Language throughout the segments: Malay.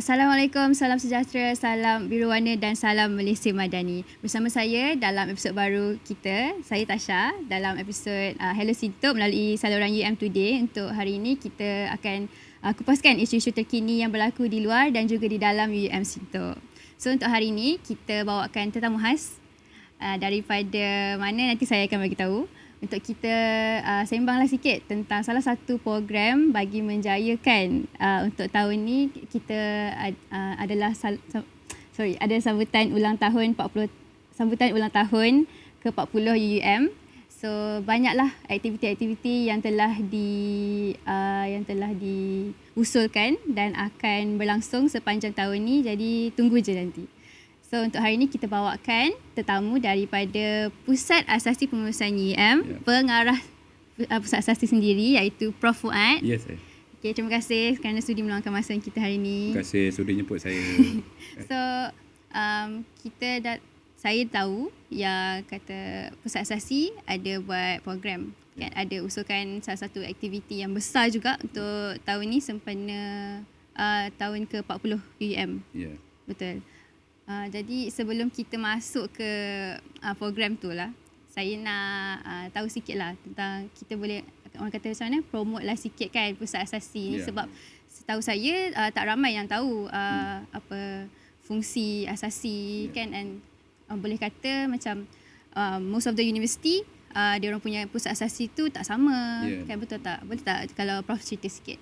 Assalamualaikum, salam sejahtera, salam biru warna dan salam Malaysia Madani. Bersama saya dalam episod baru kita, saya Tasha, dalam episod Hello Sintok melalui saluran UM Today. Untuk hari ini kita akan kupaskan isu-isu terkini yang berlaku di luar dan juga di dalam UM Sintok. So untuk hari ini kita bawakan tetamu khas daripada mana nanti saya akan bagi tahu. Untuk kita sembanglah sikit tentang salah satu program bagi menjayakan untuk tahun ni kita adalah ada sambutan ulang tahun ke-40 UUM. So banyaklah aktiviti-aktiviti yang telah diusulkan dan akan berlangsung sepanjang tahun ni, jadi tunggu je nanti. So untuk hari ini kita bawakan tetamu daripada Pusat Asasi Pengurusan UM, pengarah Pusat Asasi sendiri iaitu Prof Fuad. Yes, Okay, terima kasih kerana sudi meluangkan masa kita hari ini. Terima kasih sudi jemput saya. So saya tahu yang kata Pusat Asasi ada buat program, kan? Ada usulkan salah satu aktiviti yang besar juga untuk tahun ni sempena tahun ke-40 UUM. Ya. Betul. Jadi sebelum kita masuk ke program tu lah, saya nak tahu sikit lah tentang kita boleh, orang kata macam mana, promote lah sikit kan Pusat Asasi ni. Sebab setahu saya tak ramai yang tahu apa fungsi asasi kan, and boleh kata macam most of the university dia orang punya Pusat Asasi tu tak sama kan, betul tak? Boleh tak kalau Prof cerita sikit?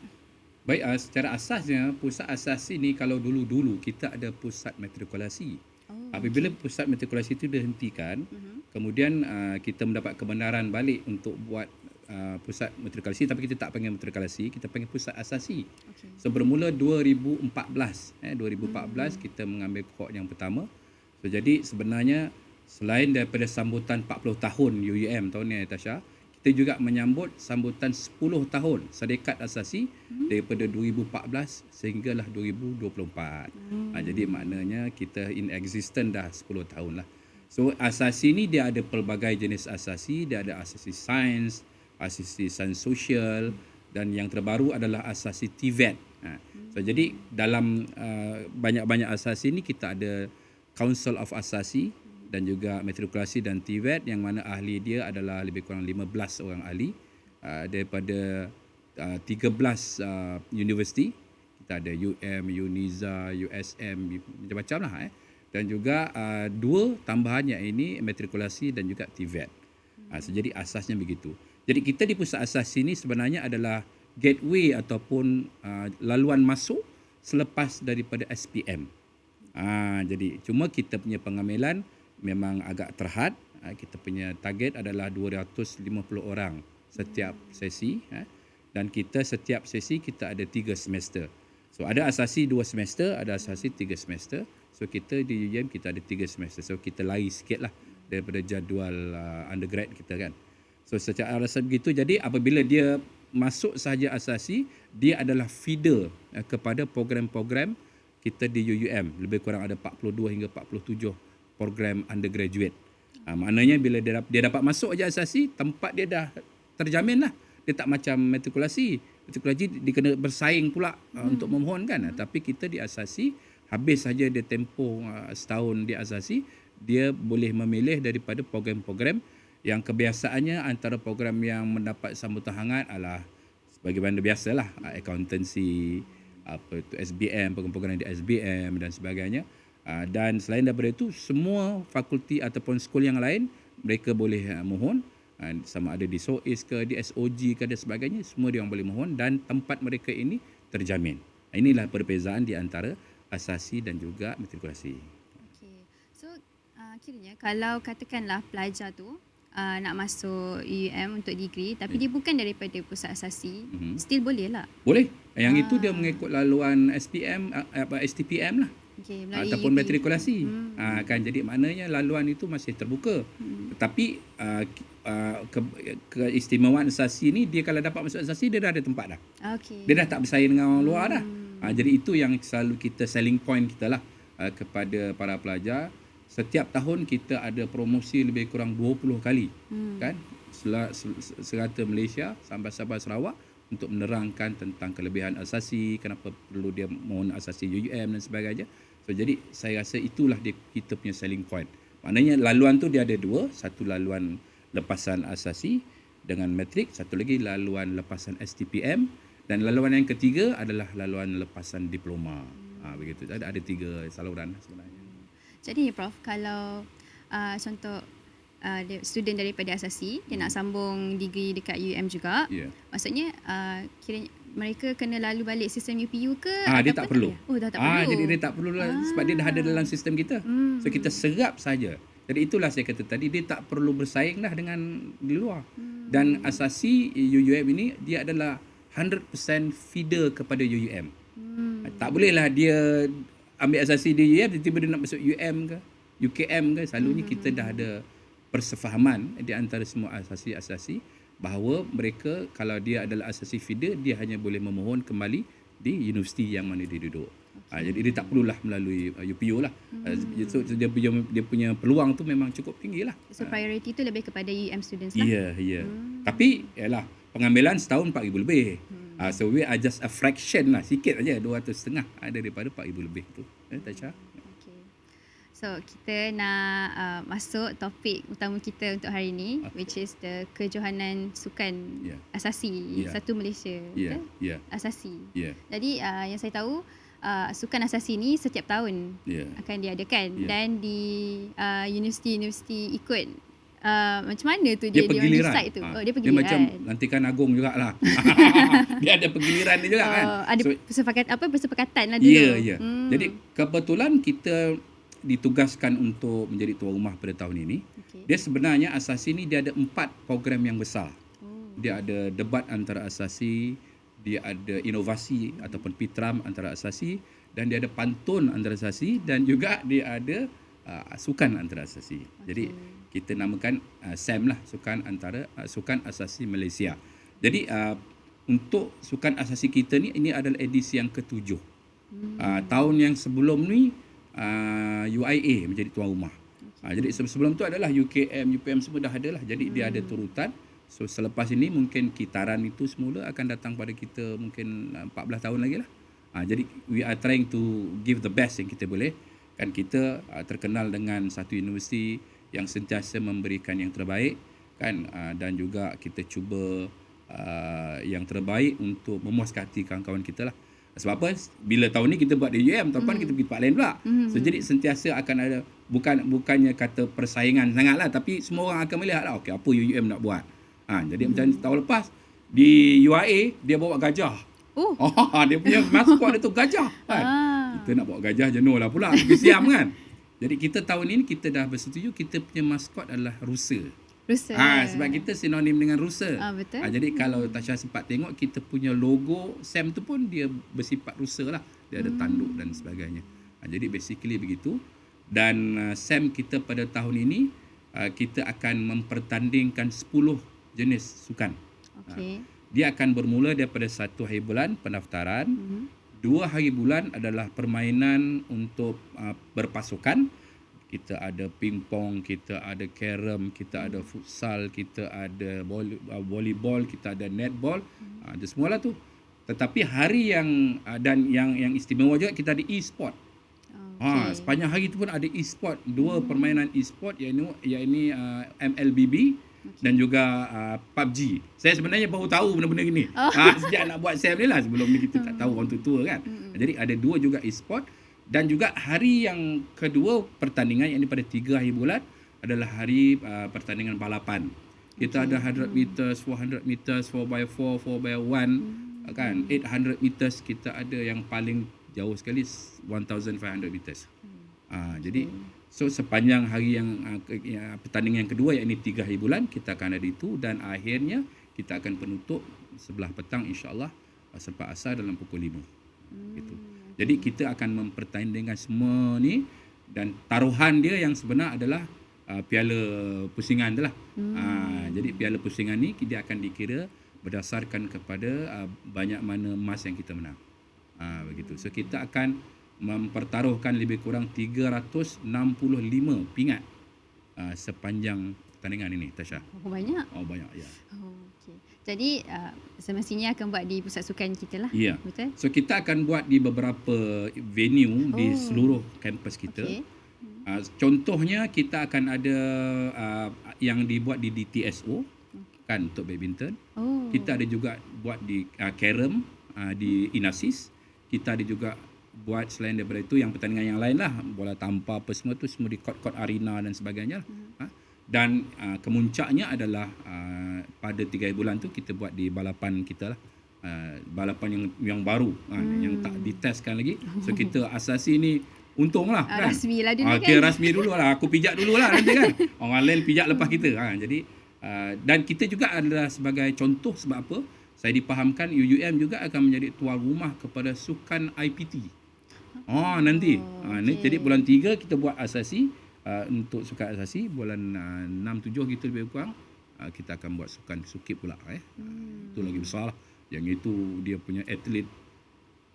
Baik, secara asasnya Pusat Asasi ni kalau dulu-dulu kita ada Pusat Matrikulasi. Apabila Pusat Matrikulasi itu dihentikan, kemudian kita mendapat kebenaran balik untuk buat Pusat Matrikulasi, tapi kita tak panggil Matrikulasi, kita panggil Pusat Asasi. So bermula 2014 kita mengambil kohort yang pertama. So jadi sebenarnya selain daripada sambutan 40 tahun UUM tahun ni, Tasha, kita juga menyambut sambutan 10 tahun Syarikat Asasi daripada 2014 sehinggalah 2024. Jadi maknanya kita in existence dah 10 tahun lah. So asasi ni dia ada pelbagai jenis asasi. Dia ada asasi sains, asasi sains sosial, dan yang terbaru adalah asasi TVET. So jadi dalam banyak-banyak asasi ni kita ada Council of Asasi dan juga Matrikulasi dan TVET, yang mana ahli dia adalah lebih kurang 15 orang ahli daripada 13 universiti. Kita ada UM, UNIZA, USM, macam-macam lah. Dan juga 2 tambahannya ini Matrikulasi dan juga TVET. So jadi asasnya begitu. Jadi kita di Pusat Asasi ini sebenarnya adalah gateway ataupun laluan masuk selepas daripada SPM. Jadi cuma kita punya pengambilan memang agak terhad. Kita punya target adalah 250 orang setiap sesi, dan kita setiap sesi kita ada 3 semester. So ada asasi 2 semester, ada asasi 3 semester. So kita di UUM kita ada 3 semester. So kita lari sikit lah daripada jadual undergrad kita kan. So secara alasan begitu, jadi apabila dia masuk sahaja asasi, dia adalah feeder kepada program-program kita di UUM. Lebih kurang ada 42 hingga 47 program undergraduate. Maknanya bila dia dapat masuk aja asasi, tempat dia dah terjamin lah. Dia tak macam matrikulasi. Matrikulasi dia kena bersaing pula untuk memohon kan. Tapi kita di asasi, habis saja dia tempoh setahun di asasi, dia boleh memilih daripada program-program yang kebiasaannya antara program yang mendapat sambutan hangat adalah sebagaimana biasalah, accountancy, apa itu SBM, program-program di SBM dan sebagainya. Dan selain daripada itu, semua fakulti ataupun sekolah yang lain mereka boleh mohon, sama ada di SOIS ke, di SOG ke dan sebagainya, semua dia orang boleh mohon dan tempat mereka ini terjamin. Inilah perbezaan di antara asasi dan juga matrikulasi. Okay. So kiranya kalau katakanlah pelajar tu nak masuk UUM untuk degree tapi dia bukan daripada Pusat Asasi, still boleh lah? Boleh. Yang itu dia mengikut laluan SPM, STPM lah. Okay, ataupun matrikulasi. Kan jadi maknanya laluan itu masih terbuka. Tetapi keistimewaan asasi ni, dia kalau dapat masuk asasi dia dah ada tempat dah. Dia dah tak bersaing dengan orang luar dah. Jadi itu yang selalu kita selling point kita lah kepada para pelajar. Setiap tahun kita ada promosi lebih kurang 20 kali. Kan? Serata Malaysia sampai Sabah Sarawak, untuk menerangkan tentang kelebihan asasi, kenapa perlu dia mohon asasi UUM dan sebagainya. So jadi saya rasa itulah kita punya selling point. Maknanya laluan tu dia ada dua, satu laluan lepasan asasi dengan matrik, satu lagi laluan lepasan STPM, dan laluan yang ketiga adalah laluan lepasan diploma. Begitu. Ada tiga saluran sebenarnya. Jadi Prof, kalau contoh student daripada asasi dia nak sambung degree dekat UM juga, maksudnya kira mereka kena lalu balik sistem UPU ke dia tak perlu. Dah tak perlu. Jadi dia tak perlu sebab dia dah ada dalam sistem kita. So kita serap saja. Jadi itulah saya kata tadi, dia tak perlu bersaing dah dengan di luar. Dan asasi UUM ini dia adalah 100% feeder kepada UUM. Tak bolehlah dia ambil asasi di UUM tiba-tiba dia nak masuk UM ke UKM ke. Selalunya kita dah ada persefahaman di antara semua asasi-asasi bahawa mereka kalau dia adalah asasi feeder, dia hanya boleh memohon kembali di universiti yang mana dia duduk. Jadi dia tak perlulah melalui UPU lah. So dia punya peluang tu memang cukup tinggi lah. So priority tu lebih kepada UM students lah. Ya. Tapi yalah, pengambilan setahun 4,000 lebih. So we are just a fraction lah, sikit aja, 200.5 daripada 4,000 lebih tu. Tasha. So kita nak masuk topik utama kita untuk hari ini, which is the kejohanan sukan asasi satu Malaysia. Asasi. Jadi yang saya tahu sukan asasi ni setiap tahun akan diadakan dan di universiti-universiti ikut. Macam mana tu dia pergiliran. Dia tu? Dia pergiliran. Dia macam lantikan agung jugalah. Dia ada pergiliran dia juga kan. Ada persepakatan lah dulu. Ya. Jadi kebetulan kita ditugaskan untuk menjadi tuan rumah pada tahun ini. Dia sebenarnya asasi ni dia ada 4 program yang besar. Dia ada debat antara asasi, dia ada inovasi ataupun pitram antara asasi, dan dia ada pantun antara asasi, dan juga dia ada sukan antara asasi. Jadi kita namakan SAM lah, sukan asasi Malaysia. Jadi untuk sukan asasi kita ni, ini adalah edisi yang ke-7. Tahun yang sebelum ni UIA menjadi tuan rumah. Jadi sebelum tu adalah UKM, UPM semua dah ada lah. Jadi dia ada turutan. So selepas ini mungkin kitaran itu semula akan datang pada kita mungkin 14 tahun lagi lah. Jadi we are trying to give the best yang kita boleh. Kan kita terkenal dengan satu universiti yang sentiasa memberikan yang terbaik kan, dan juga kita cuba yang terbaik untuk memuaskan hati kawan-kawan kita lah. Sebab apa? Bila tahun ni kita buat di UM, tahun depan kita pergi tempat lain pula. So jadi sentiasa akan ada, bukannya kata persaingan sangatlah, tapi semua orang akan melihat lah, okey, apa UM nak buat. Jadi macam tahun lepas di UIA dia bawa gajah. Dia punya maskot dia tu gajah kan. Kita nak bawa gajah jenuh lah pula, pergi siam kan. Jadi kita tahun ini kita dah bersetuju kita punya maskot adalah rusa. Sebab kita sinonim dengan rusa. Betul. Jadi kalau Tasha sempat tengok kita punya logo SAM tu pun dia bersifat rusa lah. Dia ada tanduk dan sebagainya. Jadi basically begitu. Dan SAM kita pada tahun ini kita akan mempertandingkan 10 jenis sukan. Dia akan bermula daripada 1 hari bulan pendaftaran. 2 hari bulan adalah permainan untuk berpasukan. Kita ada pingpong, kita ada carom, kita ada futsal, kita ada volleyball, kita ada netball. Ada semualah tu. Tetapi hari yang dan yang istimewa juga kita ada e-sport. Sepanjang hari tu pun ada e-sport, 2 permainan e-sport iaitu MLBB dan juga PUBG. Saya sebenarnya baru tahu benda-benda gini. Sejak nak buat SAM ni lah, sebelum ni kita tak tahu orang tua kan. Jadi ada 2 juga e-sport. Dan juga hari yang kedua pertandingan yang pada 3 hari bulan adalah hari pertandingan balapan. Kita ada 100 meters, 400 meters, 4x4, 4x1 kan, 800 meters, kita ada yang paling jauh sekali 1500 meters. Jadi so sepanjang hari yang pertandingan yang kedua iaitu 3 hari bulan kita akan ada itu, dan akhirnya kita akan penutup sebelah petang insya-Allah selepas asar dalam pukul 5. Gitu. Jadi kita akan mempertandingkan semua ni, dan taruhan dia yang sebenar adalah piala pusingan tu lah. Jadi piala pusingan ni dia akan dikira berdasarkan kepada banyak mana emas yang kita menang. Begitu. So kita akan mempertaruhkan lebih kurang 365 pingat sepanjang pertandingan ini, Tasha. Banyak. Banyak ya. Okay. Jadi semestinya akan buat di pusat sukan kita lah. Ya. Betul? So kita akan buat di beberapa venue di seluruh kampus kita. Okay. Contohnya kita akan ada yang dibuat di DTSO kan untuk badminton. Kita ada juga buat di Carrom di Inasis. Kita ada juga buat selain daripada itu yang pertandingan yang lain lah, bola tampar apa semua tu semua di court arena dan sebagainya. Dan kemuncaknya adalah pada 3 bulan tu kita buat di balapan kita lah. Balapan yang baru yang tak ditestkan lagi. So kita asasi ni untunglah kan. Rasmi lah dulu kan. Okay, rasmi dulu lah. Aku pijak dulu lah nanti kan. Orang lain pijak lepas kita. Jadi dan kita juga adalah sebagai contoh sebab apa? Saya dipahamkan UUM juga akan menjadi tuan rumah kepada sukan IPT. Nanti. Okay. Jadi bulan 3 kita buat asasi untuk sukan asasi, bulan 6 7 gitu lebih kurang kita akan buat sukan sukip pula itu lagi besar lah. Yang itu dia punya atlet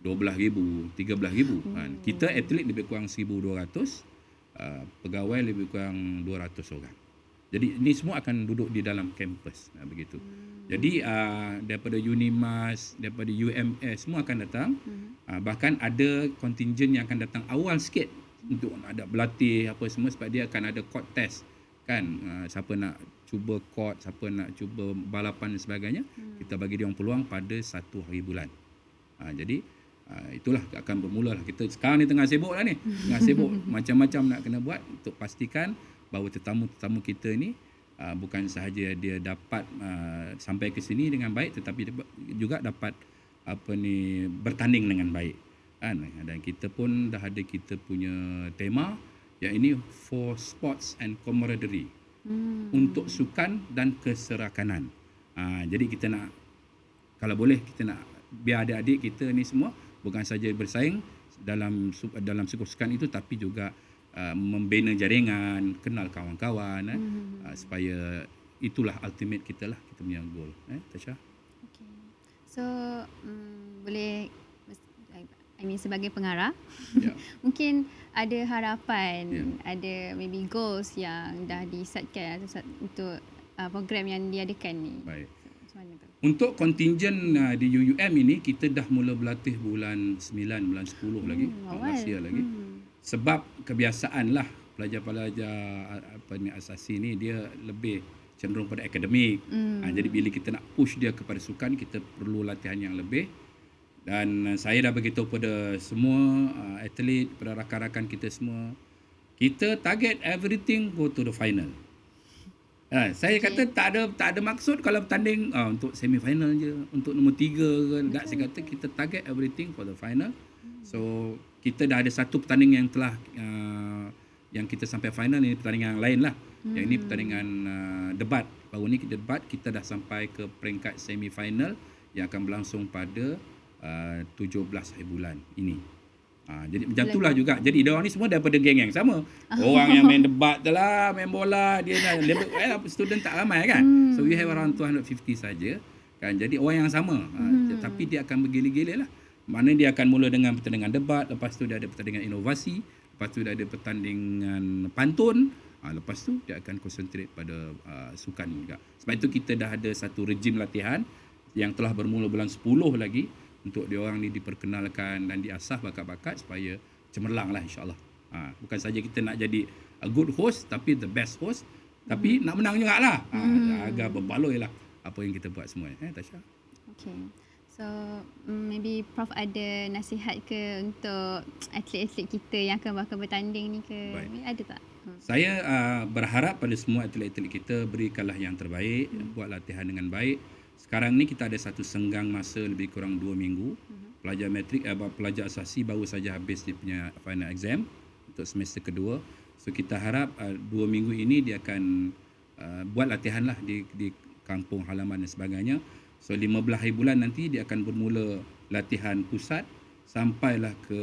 12,000, 13,000. Kita atlet lebih kurang 1,200, pegawai lebih kurang 200 orang. Jadi ini semua akan duduk di dalam kampus begitu. Jadi daripada Unimas, daripada UMS semua akan datang. Bahkan ada kontinjen yang akan datang awal sikit untuk ada berlatih apa semua sebab dia akan ada court test kan. Siapa nak cuba court, siapa nak cuba balapan dan sebagainya, kita bagi dia orang peluang pada 1 hari bulan. Jadi itulah akan bermula lah. Kita sekarang ni tengah sibuk lah ni. Tengah sibuk macam-macam nak kena buat untuk pastikan bahawa tetamu-tetamu kita ni bukan sahaja dia dapat sampai ke sini dengan baik, tetapi juga dapat bertanding dengan baik kan. Dan kita pun dah ada kita punya tema yang ini for sports and camaraderie, untuk sukan dan keserakanan. Jadi kita nak, kalau boleh kita nak biar adik-adik kita ni semua bukan saja bersaing dalam sukan itu, tapi juga membina jaringan, kenal kawan-kawan supaya itulah ultimate kita lah, kita punya goal. Tasha? Okay. So boleh sebagai pengarah mungkin ada harapan, ada maybe goals yang dah disetkan untuk program yang diadakan ni. Baik. Macam mana tu? Untuk kontinjen di UUM ini kita dah mula berlatih bulan 9, bulan 10 lagi, last year lagi. Sebab kebiasaan lah pelajar-pelajar asasi ni dia lebih cenderung pada akademik. Jadi bila kita nak push dia kepada sukan, kita perlu latihan yang lebih. Dan saya dah beritahu pada semua atlet, pada rakan-rakan kita semua, kita target everything go to the final. Saya kata tak ada maksud kalau bertanding untuk semi final je, untuk nombor 3 ke. Tak, saya kata kita target everything for the final. So kita dah ada satu pertandingan yang telah yang kita sampai final, ini pertandingan yang lain lah. Yang ini pertandingan debat. Baru ni kita debat, kita dah sampai ke peringkat semi final yang akan berlangsung pada 17 hari bulan ini. Jadi macam itulah juga. Jadi dia orang ni semua daripada geng yang sama. Orang yang main debat je lah, main bola, dia student tak ramai kan. So we have around 250 saja kan. Jadi orang yang sama. Tapi dia akan bergilir-gilir lah. Mana dia akan mula dengan pertandingan debat, lepas tu dia ada pertandingan inovasi, lepas tu dia ada pertandingan pantun, lepas tu dia akan concentrate pada sukan juga. Sebab itu kita dah ada satu rejim latihan yang telah bermula bulan 10 lagi, untuk dia orang ni diperkenalkan dan diasah bakat-bakat supaya cemerlang lah, insyaAllah. Bukan saja kita nak jadi a good host, tapi the best host, tapi nak menang juga lah. Agar berbaloi lah apa yang kita buat semua. Tasha? Okay. So maybe Prof ada nasihat ke untuk atlet-atlet kita yang akan bertanding ni ke? Baik. Ada tak? Saya berharap pada semua atlet-atlet kita berikanlah yang terbaik, buat latihan dengan baik. Sekarang ni kita ada satu senggang masa lebih kurang 2 minggu. Pelajar matrik, pelajar asasi baru saja habis dia punya final exam untuk semester kedua. So kita harap 2 minggu ini dia akan buat latihan lah di kampung halaman dan sebagainya. So 15 hari bulan nanti dia akan bermula latihan pusat sampailah ke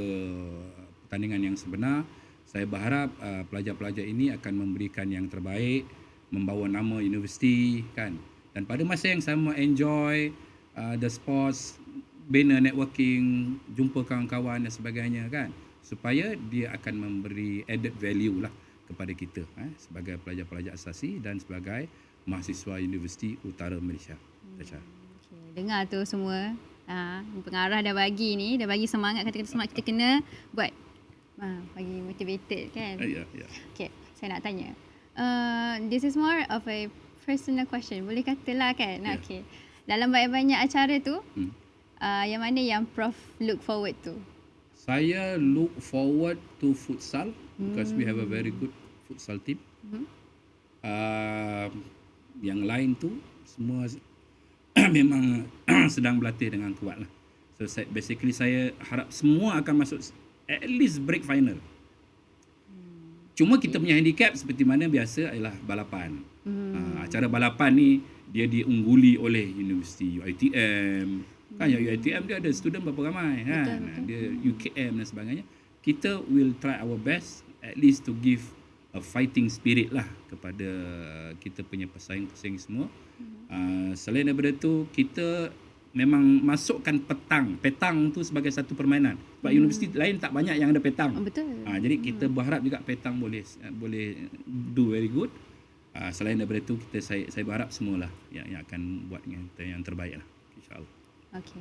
pertandingan yang sebenar. Saya berharap pelajar-pelajar ini akan memberikan yang terbaik, membawa nama universiti kan. Dan pada masa yang sama enjoy the sports, bina networking, jumpa kawan-kawan dan sebagainya kan. Supaya dia akan memberi added value lah kepada kita sebagai pelajar-pelajar asasi dan sebagai mahasiswa Universiti Utara Malaysia. Tasha. Okay. Dengar tu semua. Pengarah dah bagi semangat, kata-kata semangat kita kena buat. Bagi motivated kan. Ya. Okay, saya nak tanya. This is more of a personal question. Boleh katalah kan? Yeah. Okay. Dalam banyak-banyak acara tu, yang mana yang Prof look forward tu? Saya look forward to futsal because we have a very good futsal team. Yang lain tu semua memang sedang berlatih dengan kuat lah. So basically saya harap semua akan masuk at least break final. Cuma kita punya handicap seperti mana biasa ialah balapan. Acara balapan ni dia diungguli oleh Universiti UiTM. Kan yang UiTM dia ada student berapa ramai kan. Betul. Dia UKM dan sebagainya. Kita will try our best at least to give a fighting spirit lah kepada kita punya pesaing-pesaing semua. Selain daripada tu kita memang masukkan petang tu sebagai satu permainan. Sebab universiti lain tak banyak yang ada petang. Betul. Jadi kita berharap juga petang boleh do very good. Selain daripada tu saya berharap semualah yang akan buat yang terbaik lah, insya-Allah. Okay.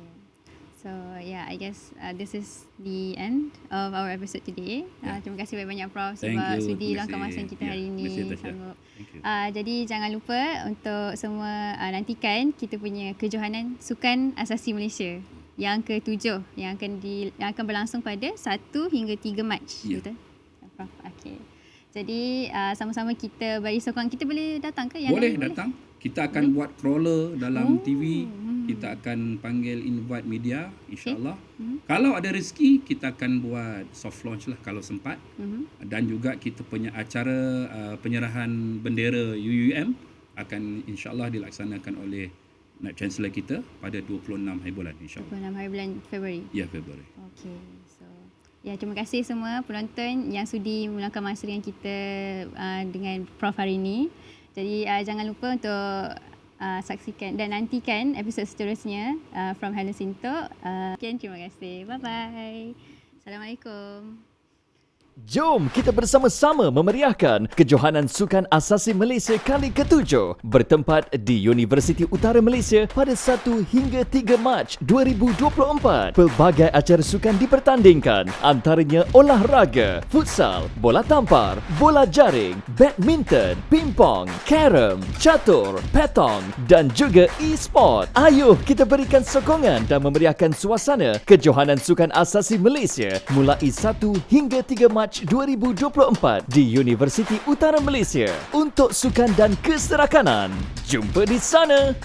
So I guess this is the end of our episode today. Terima kasih banyak-banyak Prof sebab sudi luangkan masa kita hari ini. Sanggup. Jadi jangan lupa untuk semua nantikan kita punya kejohanan Sukan Asasi Malaysia yang ke-7 yang akan berlangsung pada 1 hingga 3 Mac. Betul? Prof. Okay. Jadi sama-sama kita bagi sokongan. Kita boleh datang ke? Boleh datang. Kita akan buat crawler dalam TV. Kita akan panggil invite media, insyaAllah. Kalau ada rezeki, kita akan buat soft launch lah kalau sempat. Dan juga kita punya acara penyerahan bendera UUM akan insyaAllah dilaksanakan oleh Naib Chancellor kita pada 26 hari bulan, insyaAllah. 26 hari bulan Februari? Ya, Februari. Okay. So, terima kasih semua penonton yang sudi meluangkan masa dengan kita dengan Prof hari ini. Jadi jangan lupa untuk saksikan dan nantikan episod seterusnya from Helen Sintok. Terima kasih. Bye-bye. Assalamualaikum. Jom kita bersama-sama memeriahkan Kejohanan Sukan Asasi Malaysia kali ke-7 bertempat di Universiti Utara Malaysia pada 1 hingga 3 Mac 2024. Pelbagai acara sukan dipertandingkan, antaranya olahraga, futsal, bola tampar, bola jaring, badminton, pingpong, carom, catur, petong dan juga e-sport. Ayo kita berikan sokongan dan memeriahkan suasana Kejohanan Sukan Asasi Malaysia mulai 1 hingga 3 Mac 2024 di Universiti Utara Malaysia untuk sukan dan keserakanan. Jumpa di sana.